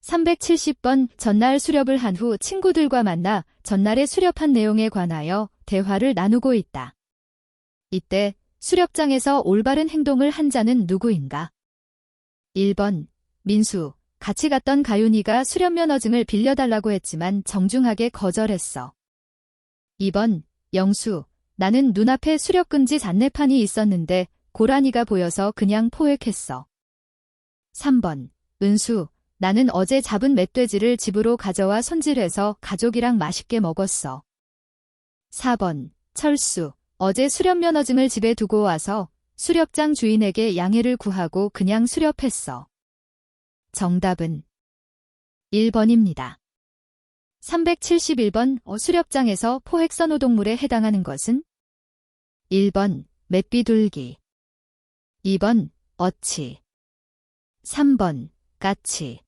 370번 전날 수렵을 한 후 친구들과 만나 전날에 수렵한 내용에 관하여 대화를 나누고 있다. 이때 수렵장에서 올바른 행동을 한 자는 누구인가? 1번 민수, 같이 갔던 가윤이가 수렵면허증을 빌려달라고 했지만 정중하게 거절했어. 2번 영수, 나는 눈앞에 수렵금지 잔내판이 있었는데 고라니가 보여서 그냥 포획했어. 3번 은수, 나는 어제 잡은 멧돼지를 집으로 가져와 손질해서 가족이랑 맛있게 먹었어. 4번 철수, 어제 수렵면허증을 집에 두고 와서 수렵장 주인에게 양해를 구하고 그냥 수렵했어. 정답은 1번입니다. 371번 수렵장에서 포획선호동물에 해당하는 것은 1번 맷비둘기, 2번 어치, 3번 까치,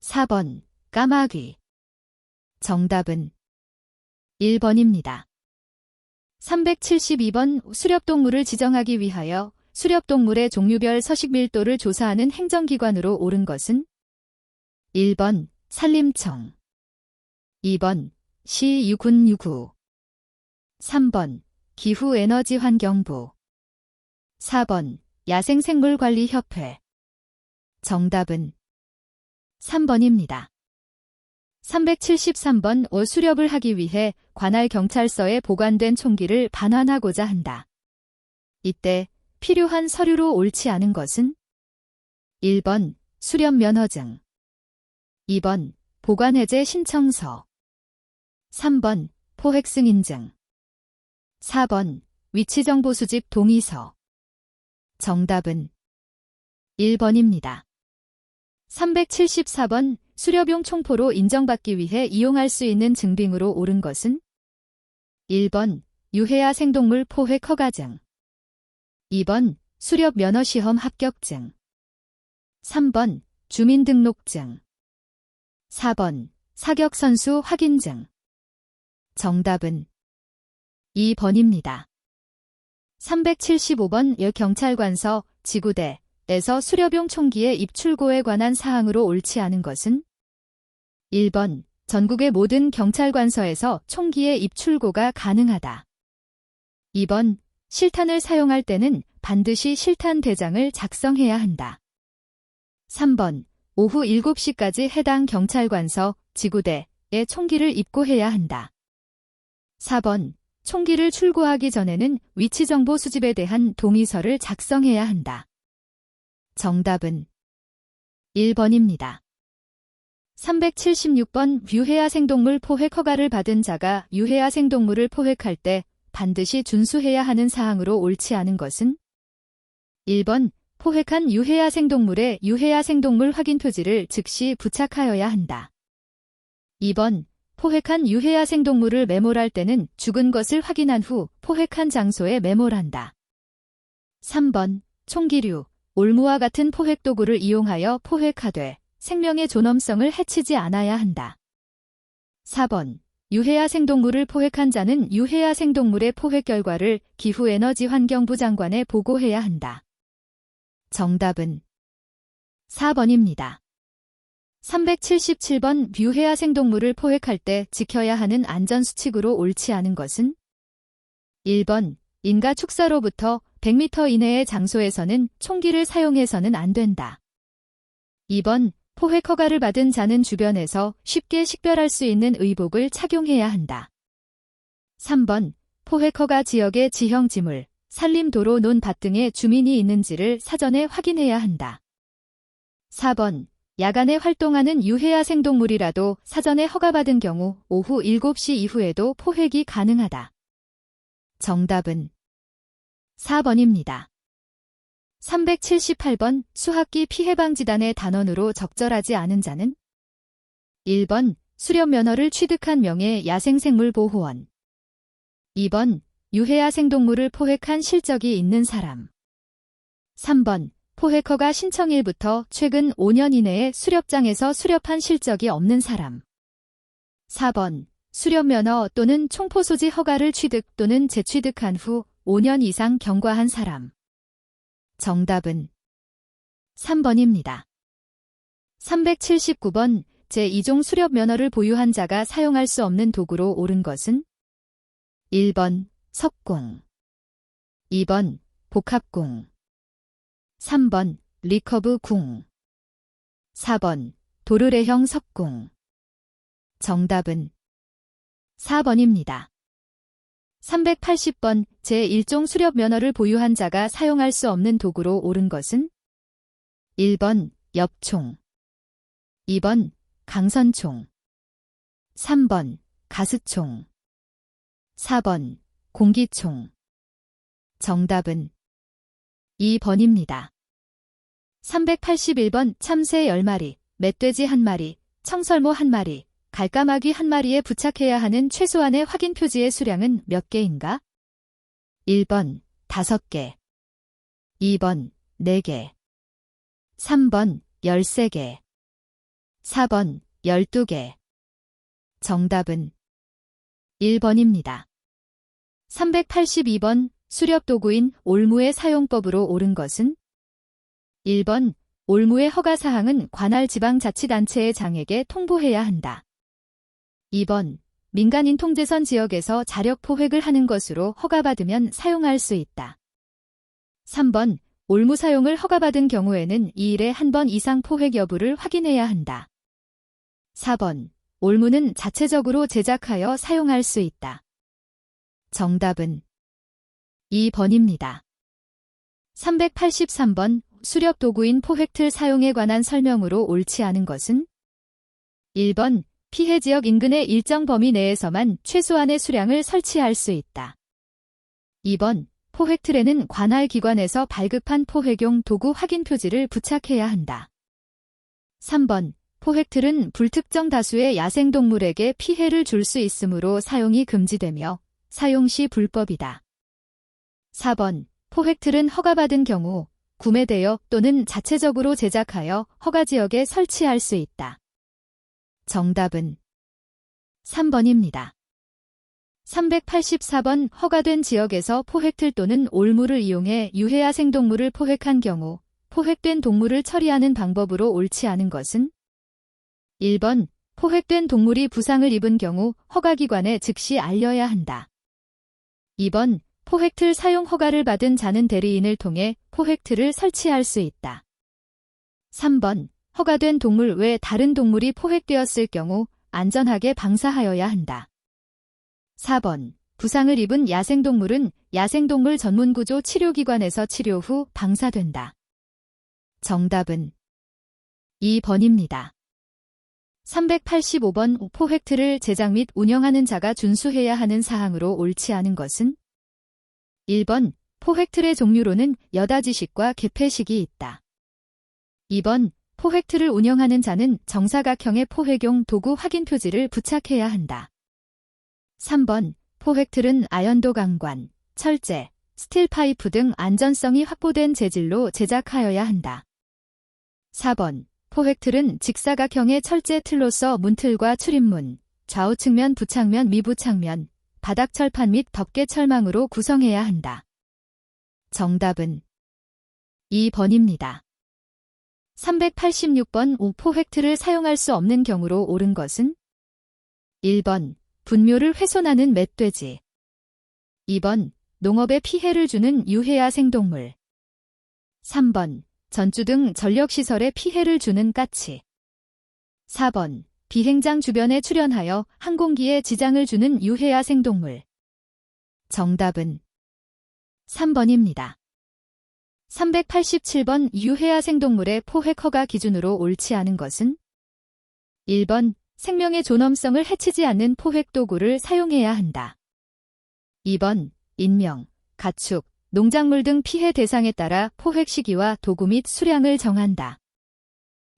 4번 까마귀. 정답은 1번입니다. 372번 수렵동물을 지정하기 위하여 수렵동물의 종류별 서식 밀도를 조사하는 행정기관으로 옳은 것은 1번 산림청, 2번 시유군유구, 3번 기후에너지환경부, 4번 야생생물관리협회. 정답은 3번입니다. 373번 수렵을 하기 위해 관할 경찰서에 보관된 총기를 반환하고자 한다. 이때 필요한 서류로 옳지 않은 것은 1번 수렵면허증, 2번 보관해제 신청서, 3번 포획승 인증, 4번 위치정보 수집 동의서. 정답은 1번입니다. 374번 수렵용 총포로 인정받기 위해 이용할 수 있는 증빙으로 옳은 것은 1번 유해야 생동물 포획 허가증 2번 수렵 면허시험 합격증 3번 주민등록증 4번 사격선수 확인증 정답은 2번입니다. 375번 여경찰관서 지구대에서 수렵용 총기의 입출고에 관한 사항으로 옳지 않은 것은 1번 전국의 모든 경찰관서에서 총기의 입출고가 가능하다. 2번 실탄을 사용할 때는 반드시 실탄 대장을 작성해야 한다. 3번 오후 7시까지 해당 경찰관서 지구대에 총기를 입고해야 한다. 4번 총기를 출고하기 전에는 위치정보 수집에 대한 동의서를 작성해야 한다. 정답은 1번입니다. 376번 유해야 생동물 포획 허가를 받은 자가 유해야 생동물을 포획할 때 반드시 준수해야 하는 사항으로 옳지 않은 것은 1번 포획한 유해야 생동물에 유해야 생동물 확인 표지를 즉시 부착하여야 한다. 2번 포획한 유해야 생동물을 매몰할 때는 죽은 것을 확인한 후 포획한 장소에 매몰한다. 3번 총기류, 올무와 같은 포획 도구를 이용하여 포획하되 생명의 존엄성을 해치지 않아야 한다. 4번 유해야 생동물을 포획한 자는 유해야 생동물의 포획 결과를 기후에너지환경부 장관에 보고해야 한다. 정답은 4번입니다. 377번 유해야 생동물을 포획할 때 지켜야 하는 안전수칙으로 옳지 않은 것은 1번 인가 축사로부터 100m 이내의 장소에서는 총기를 사용해서는 안 된다. 2번 포획 허가를 받은 자는 주변에서 쉽게 식별할 수 있는 의복을 착용해야 한다. 3번 포획 허가 지역의 지형지물, 산림도로 논밭 등의 주민이 있는지를 사전에 확인해야 한다. 4번 야간에 활동하는 유해야 생동물이라도 사전에 허가받은 경우 오후 7시 이후에도 포획이 가능하다. 정답은 4번입니다. 378번 수학기 피해방지단의 단원으로 적절하지 않은 자는 1번 수렵면허를 취득한 명예 야생생물보호원 2번 유해야 생동물을 포획한 실적이 있는 사람 3번 포획허가 신청일부터 최근 5년 이내에 수렵장에서 수렵한 실적이 없는 사람 4번 수렵면허 또는 총포소지 허가를 취득 또는 재취득한 후 5년 이상 경과한 사람 정답은 3번입니다. 379번 제2종 수렵면허를 보유한 자가 사용할 수 없는 도구로 옳은 것은 1번 석공 2번 복합공 3번 리커브 궁 4번 도르래형 석공 정답은 4번입니다. 380번 제1종 수렵면허를 보유한 자가 사용할 수 없는 도구로 옳은 것은 1번 엽총 2번 강선총 3번 가스총 4번 공기총 정답은 2번입니다. 381번 참새 10마리, 멧돼지 1마리, 청설모 1마리, 갈까마귀 1마리에 부착해야 하는 최소한의 확인 표지의 수량은 몇 개인가? 1번 5개 2번 4개 3번 13개 4번 12개 정답은 1번입니다. 382번 수렵도구인 올무의 사용법으로 옳은 것은 1번 올무의 허가사항은 관할 지방자치단체의 장에게 통보해야 한다. 2번 민간인 통제선 지역에서 자력 포획을 하는 것으로 허가받으면 사용할 수 있다. 3번 올무 사용을 허가받은 경우에는 2일에 한 번 이상 포획 여부를 확인해야 한다. 4번 올무는 자체적으로 제작하여 사용할 수 있다. 정답은 2번입니다. 383번 수렵도구인 포획틀 사용에 관한 설명으로 옳지 않은 것은 1번 피해지역 인근의 일정 범위 내에서만 최소한의 수량을 설치할 수 있다. 2번 포획틀에는 관할 기관에서 발급한 포획용 도구 확인 표지를 부착해야 한다. 3번 포획틀은 불특정 다수의 야생동물에게 피해를 줄 수 있으므로 사용이 금지되며 사용 시 불법이다. 4번. 포획틀은 허가받은 경우 구매되어 또는 자체적으로 제작하여 허가지역에 설치할 수 있다. 정답은 3번입니다. 384번. 허가된 지역에서 포획틀 또는 올물을 이용해 유해야생동물을 포획한 경우 포획된 동물을 처리하는 방법으로 옳지 않은 것은 1번. 포획된 동물이 부상을 입은 경우 허가기관에 즉시 알려야 한다. 2번. 포획틀 사용 허가를 받은 자는 대리인을 통해 포획틀을 설치할 수 있다. 3번. 허가된 동물 외 다른 동물이 포획되었을 경우 안전하게 방사하여야 한다. 4번. 부상을 입은 야생동물은 야생동물 전문구조 치료기관에서 치료 후 방사된다. 정답은 2번입니다. 385번. 포획틀을 제작 및 운영하는 자가 준수해야 하는 사항으로 옳지 않은 것은 1번. 포획틀의 종류로는 여다지식과 개폐식이 있다. 2번. 포획틀을 운영하는 자는 정사각형의 포획용 도구 확인 표지를 부착해야 한다. 3번. 포획틀은 아연도 강관, 철제, 스틸 파이프 등 안전성이 확보된 재질로 제작하여야 한다. 4번. 포획틀은 직사각형의 철제 틀로서 문틀과 출입문, 좌우측면 부착면 미부착면, 바닥 철판 및 덮개 철망으로 구성해야 한다. 정답은 2번입니다. 386번. 포획틀을 사용할 수 없는 경우로 옳은 것은 1번. 분묘를 훼손하는 멧돼지 2번. 농업에 피해를 주는 유해야생동물 3번. 전주 등 전력시설에 피해를 주는 까치 4번. 비행장 주변에 출현하여 항공기에 지장을 주는 유해야생동물 정답은 3번입니다. 387번. 유해야생동물의 포획 허가 기준으로 옳지 않은 것은 1번. 생명의 존엄성을 해치지 않는 포획 도구를 사용해야 한다. 2번. 인명, 가축, 농작물 등 피해 대상에 따라 포획 시기와 도구 및 수량을 정한다.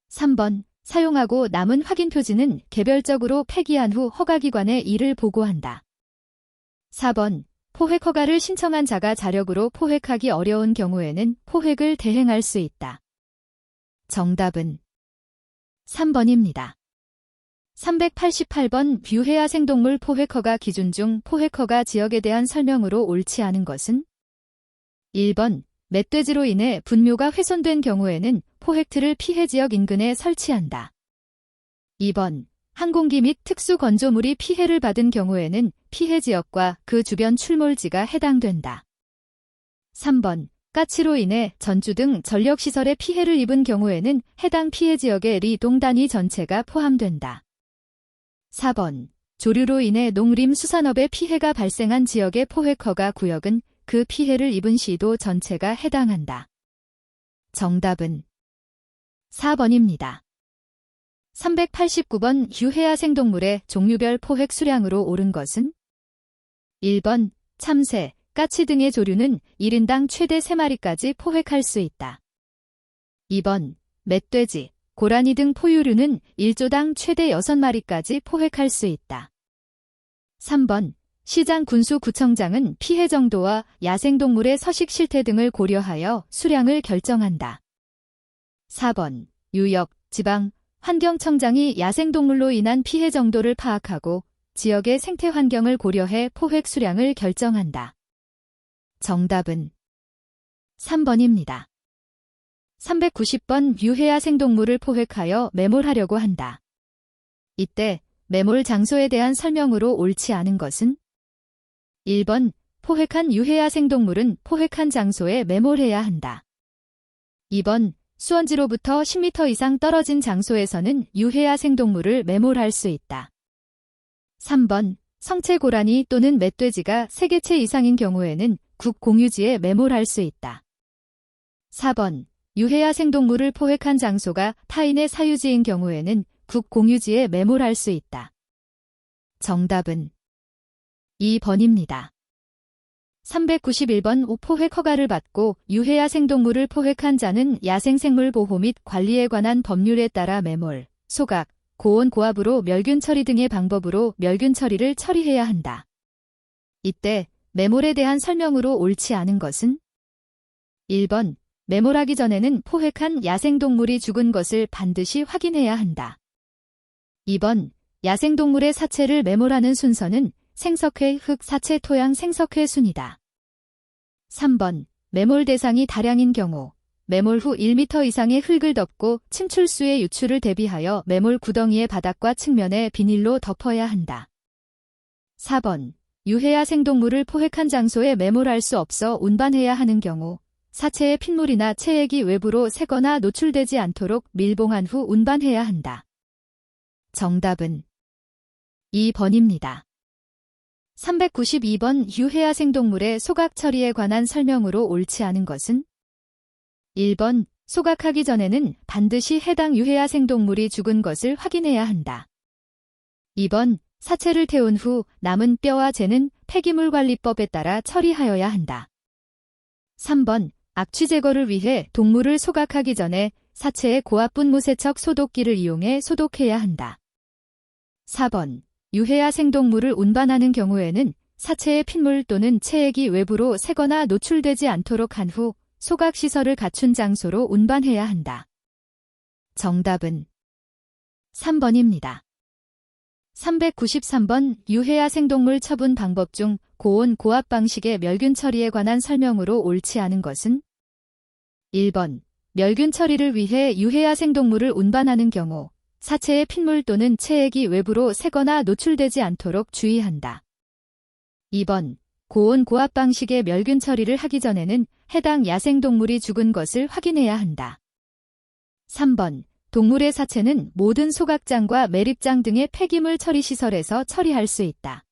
3번. 사용하고 남은 확인 표지는 개별적으로 폐기한 후 허가기관에 이를 보고한다. 4번. 포획 허가를 신청한 자가 자력으로 포획하기 어려운 경우에는 포획을 대행할 수 있다. 정답은 3번입니다. 388번. 유해야생동물 포획 허가 기준 중 포획 허가 지역에 대한 설명으로 옳지 않은 것은 1번. 멧돼지로 인해 분묘가 훼손된 경우에는 포획틀을 피해 지역 인근에 설치한다. 2번. 항공기 및 특수 건조물이 피해를 받은 경우에는 피해 지역과 그 주변 출몰지가 해당된다. 3번. 까치로 인해 전주 등 전력시설에 피해를 입은 경우에는 해당 피해 지역의 리동 단위 전체가 포함된다. 4번. 조류로 인해 농림 수산업에 피해가 발생한 지역의 포획 허가 구역은 그 피해를 입은 시도 전체가 해당한다. 정답은 4번입니다. 389번. 유해야생동물의 종류별 포획 수량으로 옳은 것은 1번. 참새, 까치 등의 조류는 1인당 최대 3마리까지 포획할 수 있다. 2번. 멧돼지, 고라니 등 포유류는 1조당 최대 6마리까지 포획할 수 있다. 3번. 시장 군수구청장은 피해 정도와 야생동물의 서식 실태 등을 고려하여 수량을 결정한다. 4번. 유역, 지방, 환경청장이 야생동물로 인한 피해 정도를 파악하고 지역의 생태 환경을 고려해 포획 수량을 결정한다. 정답은 3번입니다. 390번. 유해야생동물을 포획하여 매몰하려고 한다. 이때 매몰 장소에 대한 설명으로 옳지 않은 것은 1번. 포획한 유해야생동물은 포획한 장소에 매몰해야 한다. 2번. 수원지로부터 10m 이상 떨어진 장소에서는 유해야생동물을 매몰할 수 있다. 3번. 성체 고라니 또는 멧돼지가 3개체 이상인 경우에는 국공유지에 매몰할 수 있다. 4번. 유해야생동물을 포획한 장소가 타인의 사유지인 경우에는 국공유지에 매몰할 수 있다. 정답은 2번입니다. 391번. 포획 허가를 받고 유해야생동물을 포획한 자는 야생생물 보호 및 관리에 관한 법률에 따라 매몰, 소각, 고온 고압으로 멸균 처리 등의 방법으로 멸균 처리를 처리해야 한다. 이때 매몰에 대한 설명으로 옳지 않은 것은 1번, 매몰하기 전에는 포획한 야생동물이 죽은 것을 반드시 확인해야 한다. 2번, 야생동물의 사체를 매몰하는 순서는 생석회, 흙, 사체, 토양, 생석회 순이다. 3번, 매몰 대상이 다량인 경우 매몰 후 1m 이상의 흙을 덮고 침출수의 유출을 대비하여 매몰 구덩이의 바닥과 측면에 비닐로 덮어야 한다. 4번, 유해야생동물을 포획한 장소에 매몰할 수 없어 운반해야 하는 경우 사체의 핏물이나 체액이 외부로 새거나 노출되지 않도록 밀봉한 후 운반해야 한다. 정답은 2번입니다. 392번 유해야생동물의 소각 처리에 관한 설명으로 옳지 않은 것은 1번, 소각하기 전에는 반드시 해당 유해야생동물이 죽은 것을 확인해야 한다. 2번, 사체를 태운 후 남은 뼈와 재는 폐기물관리법에 따라 처리하여야 한다. 3번, 악취 제거를 위해 동물을 소각하기 전에 사체의 고압분 무세척 소독기를 이용해 소독해야 한다. 4번, 유해야생동물을 운반하는 경우에는 사체의 핏물 또는 체액이 외부로 새거나 노출되지 않도록 한 후 소각시설을 갖춘 장소로 운반해야 한다. 정답은 3번입니다. 393번 유해야생동물 처분 방법 중 고온 고압 방식의 멸균 처리에 관한 설명으로 옳지 않은 것은 1번, 멸균 처리를 위해 유해야생동물을 운반하는 경우 사체의 핏물 또는 체액이 외부로 새거나 노출되지 않도록 주의한다. 2번, 고온 고압 방식의 멸균 처리를 하기 전에는 해당 야생동물이 죽은 것을 확인해야 한다. 3번, 동물의 사체는 모든 소각장과 매립장 등의 폐기물 처리 시설에서 처리할 수 있다.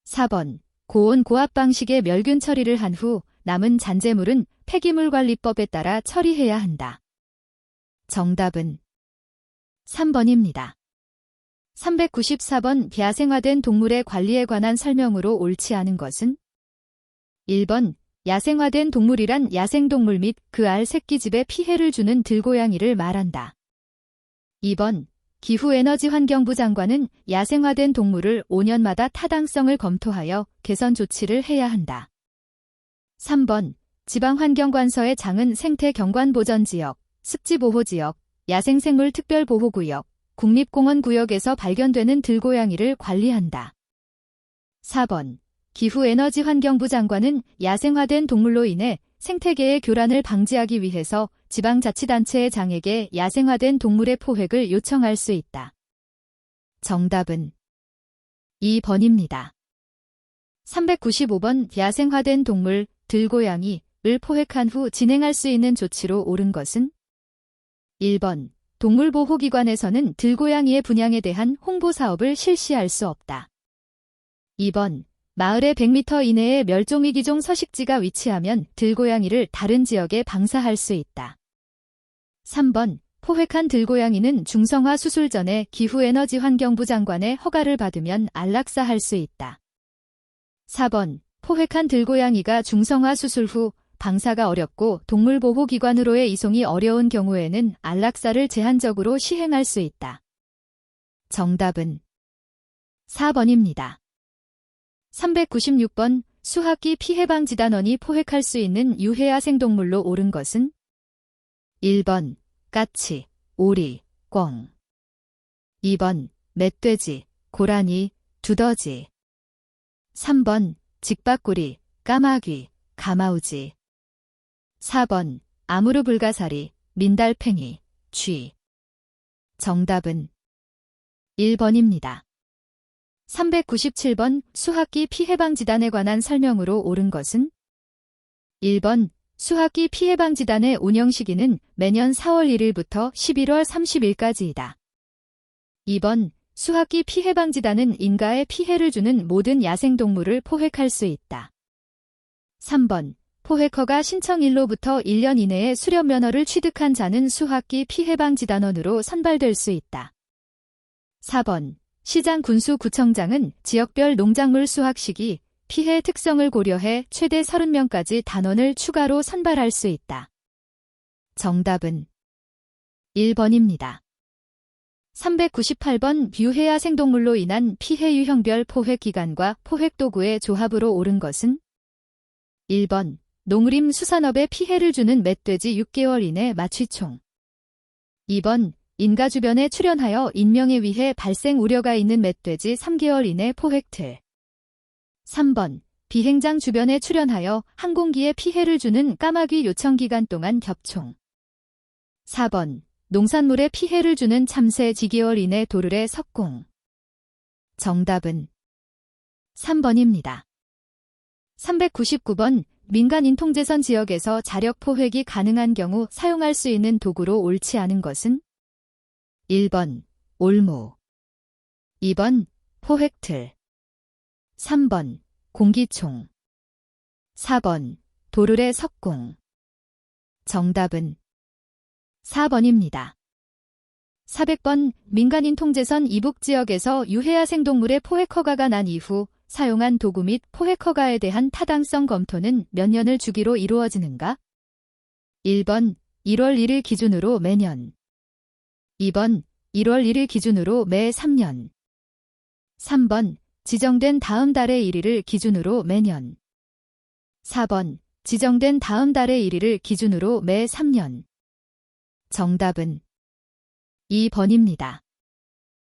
4번, 고온 고압 방식의 멸균 처리를 한 후 남은 잔재물은 폐기물관리법에 따라 처리해야 한다. 정답은 3번입니다. 394번 야생화된 동물의 관리에 관한 설명으로 옳지 않은 것은 1번, 야생화된 동물이란 야생동물 및 그 알 새끼집에 피해를 주는 들고양이를 말한다. 2번, 기후에너지환경부 장관은 야생화된 동물을 5년마다 타당성을 검토하여 개선 조치를 해야 한다. 3번, 지방환경관서의 장은 생태경관보전지역, 습지보호지역, 야생생물 특별보호구역, 국립공원구역에서 발견되는 들고양이를 관리한다. 4번, 기후에너지환경부 장관은 야생화된 동물로 인해 생태계의 교란을 방지하기 위해서 지방자치단체의 장에게 야생화된 동물의 포획을 요청할 수 있다. 정답은 2번입니다. 395번 야생화된 동물, 들고양이를 포획한 후 진행할 수 있는 조치로 옳은 것은 1번, 동물보호기관에서는 들고양이의 분양에 대한 홍보사업을 실시할 수 없다. 2번, 마을의 100m 이내에 멸종위기종 서식지가 위치하면 들고양이를 다른 지역에 방사할 수 있다. 3번, 포획한 들고양이는 중성화 수술 전에 기후에너지환경부 장관의 허가를 받으면 안락사할 수 있다. 4번, 포획한 들고양이가 중성화 수술 후 방사가 어렵고 동물보호기관으로의 이송이 어려운 경우에는 안락사를 제한적으로 시행할 수 있다. 정답은 4번입니다. 396번 수학기 피해방지단원이 포획할 수 있는 유해야생동물로 옳은 것은 1번, 까치, 오리, 꿩 2번, 멧돼지, 고라니, 두더지 3번, 직박구리, 까마귀, 가마우지 4번, 아무르불가사리, 민달팽이, 쥐 정답은 1번입니다. 397번 수학기 피해방지단에 관한 설명으로 옳은 것은 1번, 수학기 피해방지단의 운영 시기는 매년 4월 1일부터 11월 30일까지이다. 2번, 수학기 피해방지단은 인가에 피해를 주는 모든 야생동물을 포획할 수 있다. 3번, 포획허가 신청일로부터 1년 이내에 수렵면허를 취득한 자는 수학기 피해방지단원으로 선발될 수 있다. 4번, 시장 군수구청장은 지역별 농작물 수확 시기, 피해 특성을 고려해 최대 30명까지 단원을 추가로 선발할 수 있다. 정답은 1번입니다. 398번 유해야 생동물로 인한 피해 유형별 포획 기간과 포획 도구의 조합으로 옳은 것은 1번 농림 수산업에 피해를 주는 멧돼지 6개월 이내 마취총 2번 인가 주변에 출현하여 인명에 의해 발생 우려가 있는 멧돼지 3개월 이내 포획틀 3번 비행장 주변에 출현하여 항공기에 피해를 주는 까마귀 요청 기간 동안 겹총 4번 농산물에 피해를 주는 참새 지개월 이내 도르래 석공 정답은 3번입니다. 399번 민간 인통제선 지역에서 자력 포획이 가능한 경우 사용할 수 있는 도구로 옳지 않은 것은 1번 올무 2번 포획틀 3번 공기총 4번 도르래 석공 정답은 4번입니다. 400번 민간인 통제선 이북지역에서 유해야 생동물의 포획 허가가 난 이후 사용한 도구 및 포획 허가에 대한 타당성 검토는 몇 년을 주기로 이루어지는가? 1번 1월 1일 기준으로 매년 2번 1월 1일 기준으로 매 3년 3번 지정된 다음 달의 1일을 기준으로 매년 4번 지정된 다음 달의 1일을 기준으로 매 3년 정답은 2번입니다.